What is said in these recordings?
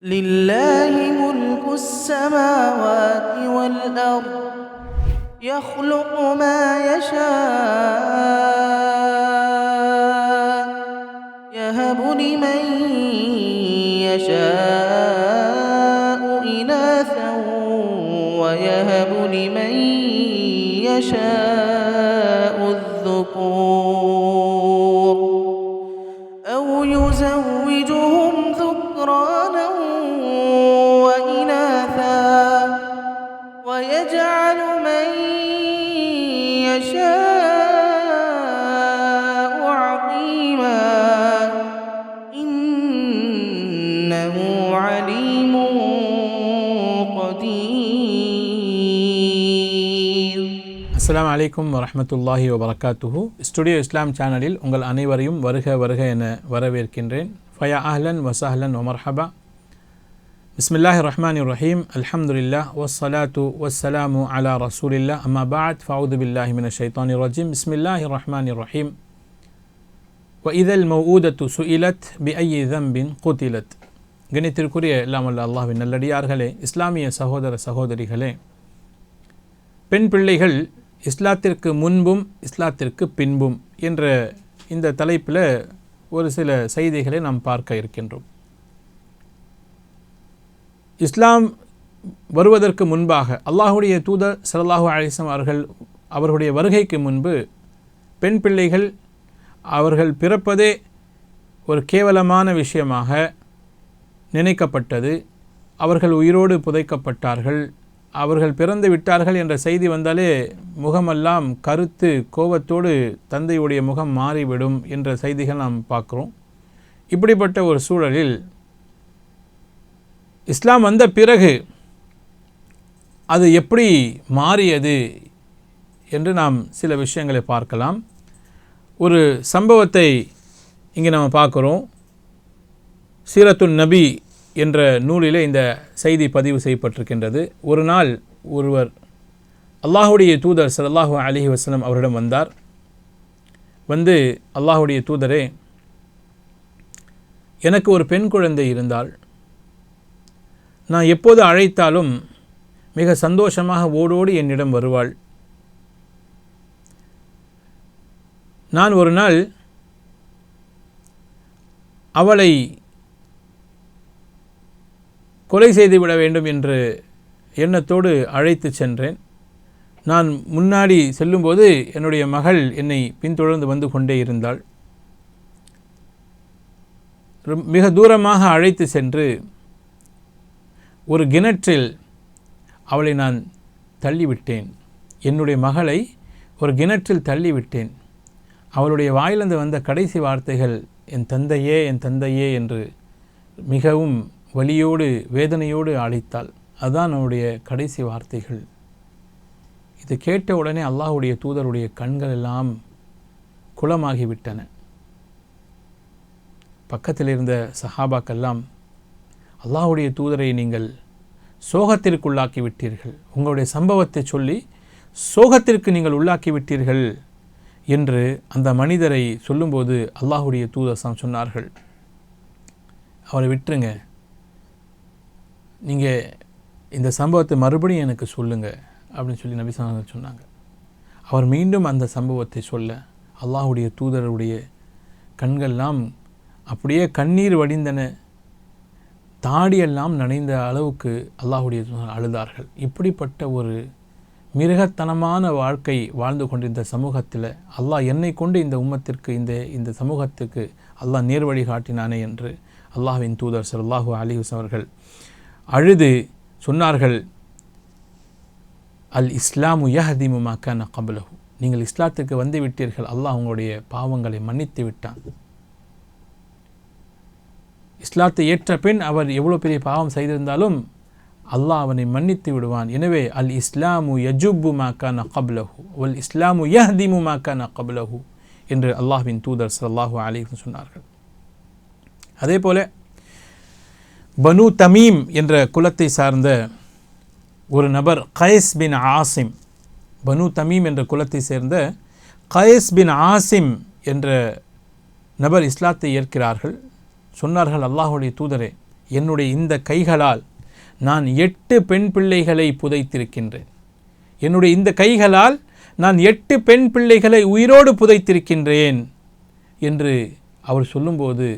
لله ملك السماوات والأرض يخلق ما يشاء يهب لمن يشاء إناثا ويهب لمن يشاء الذكور أو يزوجهم ذكرانا وإناثا ويجعل من يشاء عقيما إنه عليم قدير. அஸ்ஸலாமு அலைக்கும் வரஹ்மத்துல்லாஹி வபரகாத்துஹு. ஸ்டுடியோ இஸ்லாம் சேனலில் உங்கள் அனைவரையும் வருக வருக என வரவேற்கின்றேன். ஃபயா அஹ்லன் வசஹ்லன் வமர்ஹபா. பிஸ்மில்லாஹிர் ரஹ்மானிர் ரஹீம். அல்ஹம்துலில்லாஹ் வஸ்ஸலாத்து வஸ்ஸலாமு அலா ரசூலில்லாஹ். அம்மா பஅத். ஃபஅஊது பில்லாஹி மினஷ் ஷைத்தானிர் ரஜீம். பிஸ்மில்லாஹிர் ரஹ்மானிர் ரஹீம். வ இதல் மவ்ஊதத்து சுஇலத் பிஅய்யி ذنபின் குதிலத். கணித்திற்குரிய எல்லாம் வல்ல அல்லாஹ்வின் நல்லடியார்களே, இஸ்லாமிய சகோதர சகோதரிகளே, பெண் பிள்ளைகள் இஸ்லாத்திற்கு முன்பும் இஸ்லாத்திற்கு பின்பும் என்ற இந்த தலைப்பில் ஒரு சில செய்திகளை நாம் பார்க்க இருக்கின்றோம். இஸ்லாம் வருவதற்கு முன்பாக அல்லாஹுடைய தூதர் ஸல்லல்லாஹு அலைஹி வஸல்லம் அவர்களுடைய வருகைக்கு முன்பு பெண் பிள்ளைகள் அவர்கள் பிறப்பதே ஒரு கேவலமான விஷயமாக நினைக்கப்பட்டது. அவர்கள் உயிரோடு புதைக்கப்பட்டார்கள். அவர்கள் பிறந்து விட்டார்கள் என்ற செய்தி வந்தாலே முகமெல்லாம் கருத்து கோபத்தோடு தந்தையுடைய முகம் மாறிவிடும் என்ற செய்திகள் நாம் பார்க்குறோம். இப்படிப்பட்ட ஒரு சூழலில் இஸ்லாம் வந்த பிறகு அது எப்படி மாறியது என்று நாம் சில விஷயங்களை பார்க்கலாம். ஒரு சம்பவத்தை இங்கே நம்ம பார்க்குறோம். சீரத்துன் நபி என்ற நூலிலே இந்த செய்தி பதிவு செய்யப்பட்டிருக்கின்றது. ஒரு நாள் ஒருவர் அல்லாஹுடைய தூதர் ஸல்லல்லாஹு அலைஹி வஸல்லம் அவரிடம் வந்தார். வந்து, அல்லாஹுடைய தூதரே, எனக்கு ஒரு பெண் குழந்தை இருந்தால் நான் எப்போது அழைத்தாலும் மிக சந்தோஷமாக ஓடோடி என்னிடம் வருவாள். நான் ஒரு நாள் அவளை கொலை செய்துவிட வேண்டும் என்று எண்ணத்தோடு அழைத்து சென்றேன். நான் முன்னாடி செல்லும்போது என்னுடைய மகள் என்னை பின்தொடர்ந்து வந்து கொண்டே இருந்தாள். மிக தூரமாக அழைத்து சென்று ஒரு கிணற்றில் அவளை நான் தள்ளிவிட்டேன். என்னுடைய மகளை ஒரு கிணற்றில் தள்ளிவிட்டேன். அவளுடைய வாயிலிருந்து வந்த கடைசி வார்த்தைகள் என் தந்தையே, என் தந்தையே என்று மிகவும் வலியோடு வேதனையோடு அழைத்தாள். அதுதான் அவனுடைய கடைசி வார்த்தைகள். இது கேட்ட உடனே அல்லாஹுடைய தூதருடைய கண்கள் எல்லாம் குளமாகிவிட்டன. பக்கத்தில் இருந்த சஹாபாக்கெல்லாம், அல்லாஹுடைய தூதரை நீங்கள் சோகத்திற்குள்ளாக்கி விட்டீர்கள், உங்களுடைய சம்பவத்தை சொல்லி சோகத்திற்கு நீங்கள் உள்ளாக்கி விட்டீர்கள் என்று அந்த மனிதரை சொல்லும்போது அல்லாஹுடைய தூதர் சொன்னார்கள், அவரை விட்டுருங்க, நீங்கள் இந்த சம்பவத்தை மறுபடியும் எனக்கு சொல்லுங்கள் அப்படின்னு சொல்லி நபி ஸல்லல்லாஹு அலைஹி வஸல்லம் சொன்னாங்க. அவர் மீண்டும் அந்த சம்பவத்தை சொல்ல அல்லாஹுடைய தூதருடைய கண்கள்லாம் அப்படியே கண்ணீர் வடிந்தன. தாடியெல்லாம் நனைந்த அளவுக்கு அல்லாஹுடைய தூதர் அழுதார்கள். இப்படிப்பட்ட ஒரு மிருகத்தனமான வாழ்க்கை வாழ்ந்து கொண்டிருந்த சமூகத்தில் அல்லாஹ் என்னை கொண்டு இந்த உம்மத்திற்கு இந்த சமூகத்துக்கு அல்லாஹ் நேர்வழி காட்டினானே என்று அல்லாஹ்வின் தூதர் ஸல்லல்லாஹு அலைஹி வஸல்லம் அவர்கள் அழுது சொன்னார்கள், அல் இஸ்லாமு யஹ்திமு மா கான கப்லஹு. நீங்கள் இஸ்லாத்துக்கு வந்து விட்டீர்கள், அல்லாஹ் உங்களுடைய பாவங்களை மன்னித்து விட்டான். இஸ்லாத்தை ஏற்ற பின் அவர் எவ்வளோ பெரிய பாவம் செய்திருந்தாலும் அல்லாஹ் அவனை மன்னித்து விடுவான். எனவே அல் இஸ்லாமு யஜுப்பு மா கான கப்லஹு வல் இஸ்லாமு யஹ்திமு மா கான கப்லஹு என்று அல்லாஹ்வின் தூதர் ஸல்லல்லாஹு அலைஹி வஸல்லம் சொன்னார்கள். அதே போல பனு தமீம் என்ற குலத்தை சார்ந்த ஒரு நபர் கைஸ் பின் ஆசிம், பனு தமீம் என்ற குலத்தை சேர்ந்த கைஸ் பின் ஆசிம் என்ற நபர் இஸ்லாத்தை ஏற்கிறார்கள். சொன்னார்கள், அல்லாஹுடைய தூதரே, என்னுடைய இந்த கைகளால் நான் 8 பெண் பிள்ளைகளை புதைத்திருக்கின்றேன். என்னுடைய இந்த கைகளால் நான் 8 பெண் பிள்ளைகளை உயிரோடு புதைத்திருக்கின்றேன் என்று அவர் சொல்லும்போது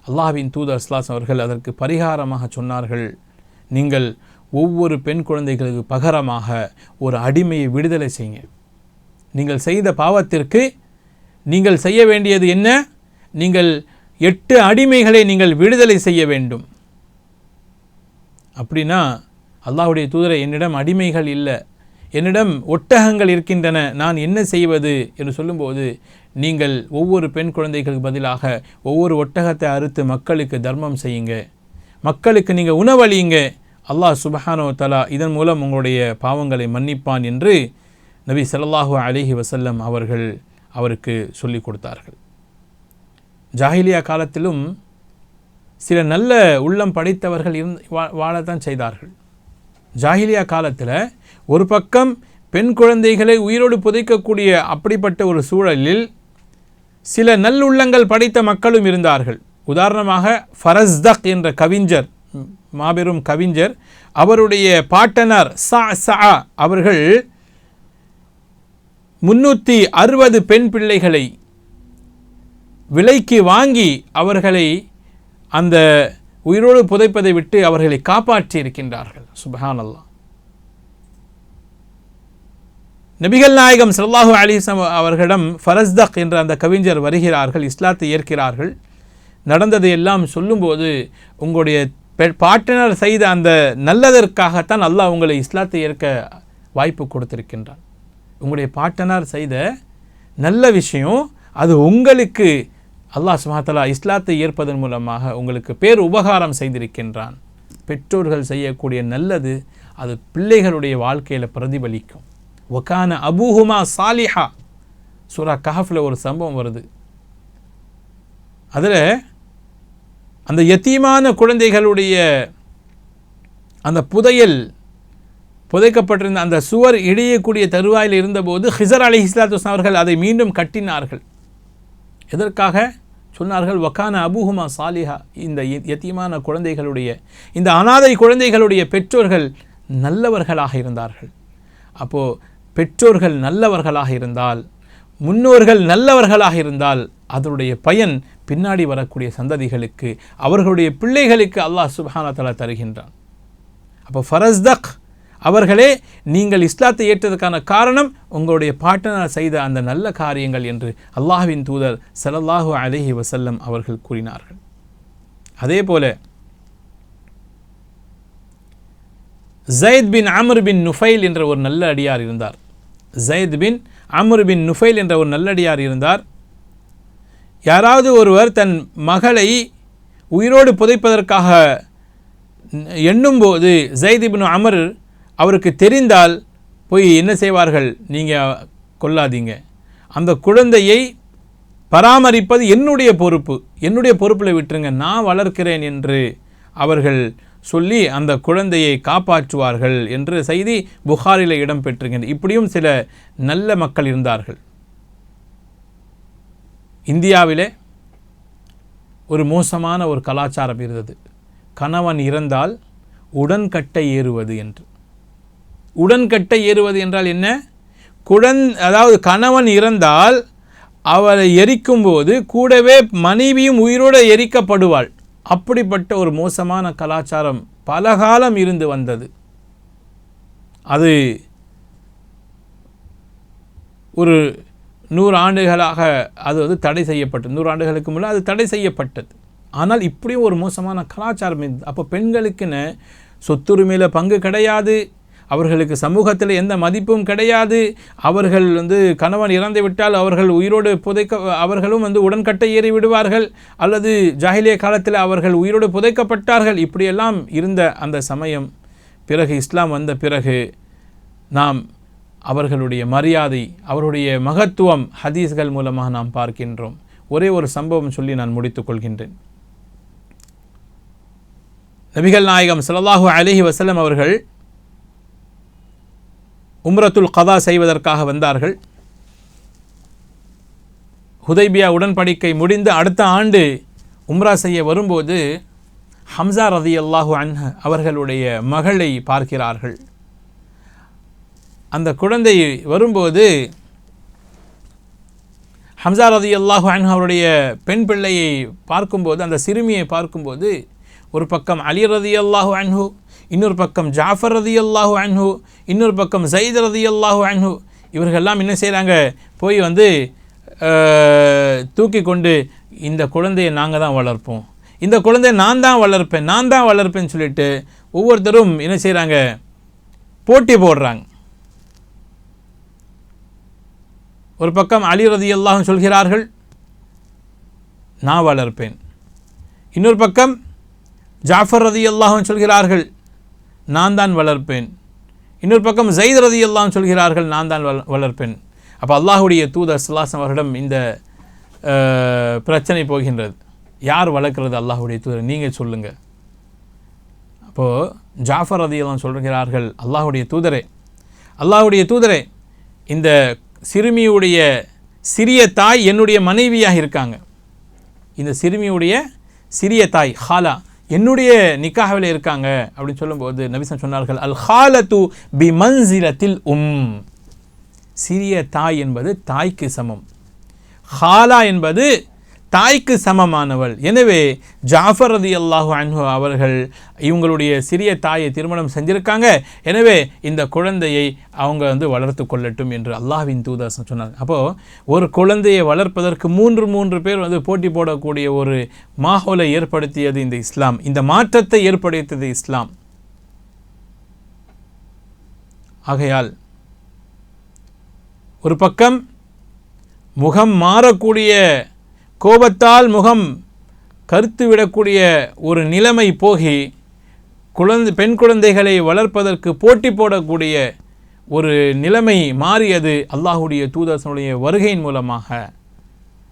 அல்லாஹ்வின் தூதர் ஸல்லல்லாஹு அவர்கள் அதற்கு பரிகாரமாக சொன்னார்கள், நீங்கள் ஒவ்வொரு பெண் குழந்தைகளுக்கு பகரமாக ஒரு அடிமையை விடுதலை செய்யுங்க. நீங்கள் செய்த பாவத்திற்கு நீங்கள் செய்ய வேண்டியது என்ன? நீங்கள் 8 அடிமைகளை நீங்கள் விடுதலை செய்ய வேண்டும். அப்படின்னா அல்லாஹ்வுடைய தூதரை, என்னிடம் அடிமைகள் இல்லை, என்னிடம் ஒட்டகங்கள் இருக்கின்றன, நான் என்ன செய்வது என்று சொல்லும்போது, நீங்கள் ஒவ்வொரு பெண் குழந்தைகளுக்கு பதிலாக ஒவ்வொரு ஒட்டகத்தை அறுத்து மக்களுக்கு தர்மம் செய்யுங்க, மக்களுக்கு நீங்கள் உணவளியுங்க, அல்லாஹ் சுப்ஹானஹு வ தஆலா இதன் மூலம் உங்களுடைய பாவங்களை மன்னிப்பான் என்று நபி ஸல்லல்லாஹு அலைஹி வஸல்லம் அவர்கள் அவருக்கு சொல்லிக் கொடுத்தார்கள். ஜாஹிலியா காலத்திலும் சில நல்ல உள்ளம் படைத்தவர்கள் வாழத்தான் செய்தார்கள். ஜாஹிலியா காலத்தில் ஒரு பக்கம் பெண் குழந்தைகளை உயிரோடு புதைக்கக்கூடிய அப்படிப்பட்ட ஒரு சூழலில் சில நல்லுள்ளங்கள் படைத்த மக்களும் இருந்தார்கள். உதாரணமாக ஃபரஸ்தக் என்ற கவிஞர், மாபெரும் கவிஞர், அவருடைய பாட்டனார் ஸஅ அவர்கள் 360 பெண் பிள்ளைகளை விலைக்கு வாங்கி அவர்களை அந்த உயிரோடு புதைப்பதை விட்டு அவர்களை காப்பாற்றி இருக்கின்றார்கள். சுப்ஹானல்லாஹ். நபிகள் நாயகம் ஸல்லல்லாஹு அலைஹி வஸல்லம் அவர்களிடம் ஃபரஸ்தக் என்ற அந்த கவிஞர் வருகிறார்கள், இஸ்லாத்தை ஏற்கிறார்கள். நடந்ததை எல்லாம் சொல்லும்போது, உங்களுடைய பாட்டனர் செய்த அந்த நல்லதற்காகத்தான் அல்லாஹ் உங்களை இஸ்லாத்தை ஏற்க வாய்ப்பு கொடுத்திருக்கின்றான். உங்களுடைய பாட்டனார் செய்த நல்ல விஷயம், அது உங்களுக்கு அல்லாஹ் சுப்ஹானஹு வ தஆலா இஸ்லாத்தை ஏற்பதன் மூலமாக உங்களுக்கு பேர் உபகாரம் செய்திருக்கின்றான். பெற்றோர்கள் செய்யக்கூடிய நல்லது அது பிள்ளைகளுடைய வாழ்க்கையில் பிரதிபலிக்கும். வகான அபூஹுமா சாலிஹா, சூரா கஹஃப்ல ஒரு சம்பவம் வருது. அதில் அந்த யத்தீமான குழந்தைகளுடைய அந்த புதைக்கப்பட்டிருந்த அந்த சுவர் இடையக்கூடிய தருவாயில் இருந்தபோது ஹிஸர் அலைஹிஸ்ஸலாத்து வஸ்ஸலாம் அவர்கள் அதை மீண்டும் கட்டினார்கள். எதற்காக சொன்னார்கள்? வகான அபூஹுமா சாலிஹா, இந்த யத்தீமான குழந்தைகளுடைய, இந்த அனாதை குழந்தைகளுடைய பெற்றோர்கள் நல்லவர்களாக இருந்தார்கள். அப்போது பெற்றோர்கள் நல்லவர்களாக இருந்தால், முன்னோர்கள் நல்லவர்களாக இருந்தால், அதனுடைய பயன் பின்னாடி வரக்கூடிய சந்ததிகளுக்கு, அவர்களுடைய பிள்ளைகளுக்கு அல்லாஹ் சுப்ஹானஹு வ தஆலா தருகின்றான். அப்போ ஃபரஸ்தக் அவர்களே, நீங்கள் இஸ்லாத்தை ஏற்றதற்கான காரணம் உங்களுடைய பாட்டனார் செய்த அந்த நல்ல காரியங்கள் என்று அல்லாஹ்வின் தூதர் ஸல்லல்லாஹு அலைஹி வஸல்லம் அவர்கள் கூறினார்கள். அதே போல ஸைத் பின் அம்ர் பின் நுஃபைல் என்ற ஒரு நல்ல அடியார் இருந்தார். ஸைத் பின் அம்ர் பின் நுஃபைல் என்ற ஒரு நல்லடியார் இருந்தார். யாராவது ஒருவர் தன் மகளை உயிரோடு புதைப்பதற்காக எண்ணும்போது ஸைத் இப்னு அம்ர் அவருக்கு தெரிந்தால் போய் என்ன செய்வார்கள்? நீங்கள் கொல்லாதீங்க, அந்த குழந்தையை பராமரிப்பது என்னுடைய பொறுப்பில் விட்டுருங்க, நான் வளர்க்கிறேன் என்று அவர்கள் சொல்லி அந்த குழந்தையை காப்பாற்றுவார்கள் என்று செய்தி புகாரில் இடம் பெற்றிருக்கின்றது. இப்படியும் சில நல்ல மக்கள் இருந்தார்கள். இந்தியாவிலே ஒரு மோசமான ஒரு கலாச்சாரம் இருந்தது. கணவன் இறந்தால் உடன்கட்டை ஏறுவது என்று. உடன்கட்டை ஏறுவது என்றால் என்ன? அதாவது கணவன் இறந்தால் அவரை எரிக்கும்போது கூடவே மனைவியும் உயிரோடு எரிக்கப்படுவாள். அப்படிப்பட்ட ஒரு மோசமான கலாச்சாரம் பல காலம் இருந்து வந்தது. அது ஒரு 100 ஆண்டுகளாக அது தடை செய்யப்பட்டது. 100 ஆண்டுகளுக்கு முன்னே அது தடை செய்யப்பட்டது. ஆனால் இப்படியும் ஒரு மோசமான கலாச்சாரம் இருந்தது. அப்போ பெண்களுக்குன்னு சொத்துரிமையில் பங்கு கிடையாது, அவர்களுக்கு சமூகத்தில் எந்த மதிப்பும் கிடையாது. அவர்கள் கணவன் இறந்து விட்டால் அவர்கள் உயிரோடு அவர்களும் உடன்கட்டை ஏறி விடுவார்கள், அல்லது ஜாஹிலியா காலத்தில் அவர்கள் உயிரோடு புதைக்கப்பட்டார்கள். இப்படியெல்லாம் இருந்த அந்த சமயம் பிறகு இஸ்லாம் வந்த பிறகு நாம் அவர்களுடைய மரியாதை, அவருடைய மகத்துவம் ஹதீஸ்கள் மூலமாக நாம் பார்க்கின்றோம். ஒரே ஒரு சம்பவம் சொல்லி நான் முடித்துக் கொள்கின்றேன். நபிகள் நாயகம் ஸல்லல்லாஹு அலைஹி வஸல்லம் அவர்கள் உம்ரத்துல் கதா செய்வதற்காக வந்தார்கள். ஹுதைபியா உடன்படிக்கை முடிந்து அடுத்த ஆண்டு உம்ரா செய்ய வரும்போது ஹம்சா ரலியல்லாஹு அன்ஹு அவர்களுடைய மகளை பார்க்கிறார்கள். அந்த குழந்தை வரும்போது ஹம்சா ரலியல்லாஹு அன்ஹு அவருடைய பெண் பிள்ளையை பார்க்கும்போது, அந்த சிறுமியை பார்க்கும்போது, ஒரு பக்கம் அலி ரலியல்லாஹு அன்ஹு, இன்னொரு பக்கம் ஜாஃபர் ரலியல்லாஹு அன்ஹு, இன்னொரு பக்கம் ஸைத் ரலியல்லாஹு அன்ஹு, இவர்களெல்லாம் என்ன செய்கிறாங்க, போய் தூக்கி கொண்டு இந்த குழந்தையை நாங்கள் தான் வளர்ப்போம், இந்த குழந்தையை நான் தான் வளர்ப்பேன்னு சொல்லிட்டு ஒவ்வொருத்தரும் என்ன செய்கிறாங்க, போட்டி போடுறாங்க. ஒரு பக்கம் அலி ரலியல்லாஹு சொல்கிறார்கள், நான் வளர்ப்பேன். இன்னொரு பக்கம் ஜாஃபர் ரலியல்லாஹு சொல்கிறார்கள், நான் தான் வளர்ப்பேன். இன்னொரு பக்கம் ஸைத் ரலியல்லாஹு சொல்கிறார்கள், நான் தான் வளர்ப்பேன். அப்போ அல்லாஹுடைய தூதர் ஸல்லல்லாஹு அலைஹி வஸல்லம் அவரிடம் இந்த பிரச்சனை போகின்றது. யார் வளர்க்கிறது? அல்லாஹுடைய தூதர், நீங்கள் சொல்லுங்கள். அப்போது ஜாஃபர் ரலியல்லாஹு சொல்கிறார்கள், அல்லாஹுடைய தூதரே, இந்த சிறுமியுடைய சிறிய தாய் என்னுடைய மனைவியாக இருக்காங்க. இந்த சிறுமியுடைய சிறிய தாய் ஹாலா என்னுடைய நிக்காஹ்வில் இருக்காங்க அப்படின்னு சொல்லும்போது நபி ஸல்லல்லாஹு அலைஹி வஸல்லம் சொன்னார்கள், அல் ஹாலத்து பி மன்சிலத்தில் சிறிய தாய் என்பது தாய்க்கு சமம், ஹாலா என்பது தாய்க்கு சமமானவள். எனவே ஜாஃபர் ரலியல்லாஹு அன்ஹு அவர்கள் இவங்களுடைய சிறிய தாயை திருமணம் செஞ்சுருக்காங்க. எனவே இந்த குழந்தையை அவங்க வளர்த்து கொள்ளட்டும் என்று அல்லாஹ்வின் தூதர் சொன்னார். அப்போது ஒரு குழந்தையை வளர்ப்பதற்கு மூன்று பேர் போட்டி போடக்கூடிய ஒரு மாஹோலை ஏற்படுத்தியது இந்த இஸ்லாம். இந்த மாற்றத்தை ஏற்படுத்தியது இஸ்லாம். ஆகையால் ஒரு பக்கம் முகம் மாறக்கூடிய, கோபத்தால் முகம் கருத்து விடக்கூடிய ஒரு நிலைமை போகி பெண் குழந்தைகளை வளர்ப்பதற்கு போட்டி போடக்கூடிய ஒரு நிலைமை மாறியது அல்லாஹுடைய தூதருடைய வருகையின் மூலமாக,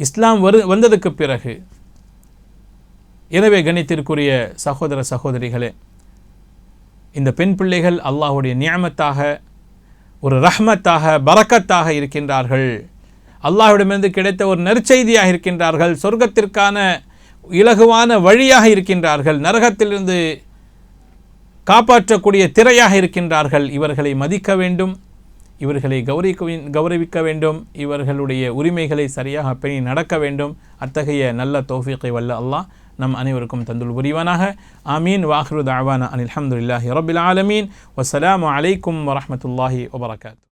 இஸ்லாம் வந்ததுக்கு பிறகு. எனவே கணித்திற்குரிய சகோதர சகோதரிகளே, இந்த பெண் பிள்ளைகள் அல்லாஹுடைய நியமத்தாக, ஒரு ரஹ்மத்தாக, பரக்கத்தாக இருக்கின்றார்கள். அல்லாஹ்விடமிருந்து கிடைத்த ஒரு நற்செய்தியாக இருக்கின்றார்கள். சொர்க்கத்திற்கான இலகுவான வழியாக இருக்கின்றார்கள். நரகத்திலிருந்து காப்பாற்றக்கூடிய திரையாக இருக்கின்றார்கள். இவர்களை மதிக்க வேண்டும், இவர்களை கௌரவிக்க வேண்டும், இவர்களுடைய உரிமைகளை சரியாக பேணி நடக்க வேண்டும். அத்தகைய நல்ல தௌஃபீகை வல்ல அல்லாஹ் நம் அனைவருக்கும் தந்துல் புரிவானாக. ஆமீன். வாஹிரு தஅவானா அனில் ஹம்துலில்லாஹி ரப்பில் ஆலமீன். வஸ்ஸலாமு அலைக்கும் வரஹ்மத்துல்லாஹி வபரகாத்துஹு.